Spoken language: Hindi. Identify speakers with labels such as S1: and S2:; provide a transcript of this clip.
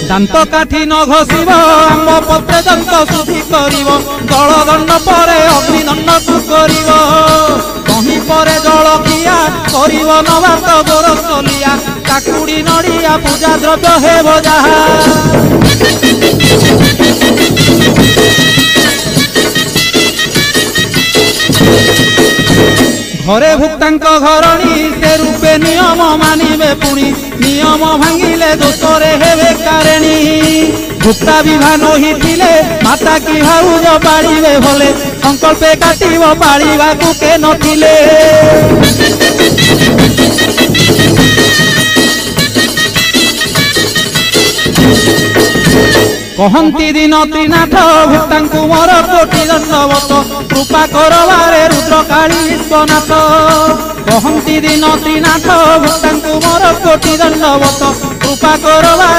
S1: दांत काठी न घोषिब आम पत्रे दंत शुद्धि करिब जल दंड परे अग्निदंड तू करिब कहीं परे जल किया करिब नवात गोरसलिया काकुड़ी नड़िया पूजा द्रव्य हेब जहा घरे भुक्तांक घरणी से रूपे नियम मानिबे पुणी नियम भांगिले दोषरे हेबे कारेणी भुक्ता विभान होइथिले माता की भाउज पाड़िबे भले संकल्पे काटिब पाड़िबा को के नथिले कहती दिन त्रिनाथ भुक्तांकु मोर कोटि दंडवत कृपा करवारे रुद्रकाली विश्वनाथ कहती दिन त्रिनाथ भुक्तांकु मोर कोटि दंडवत कृपा करवारे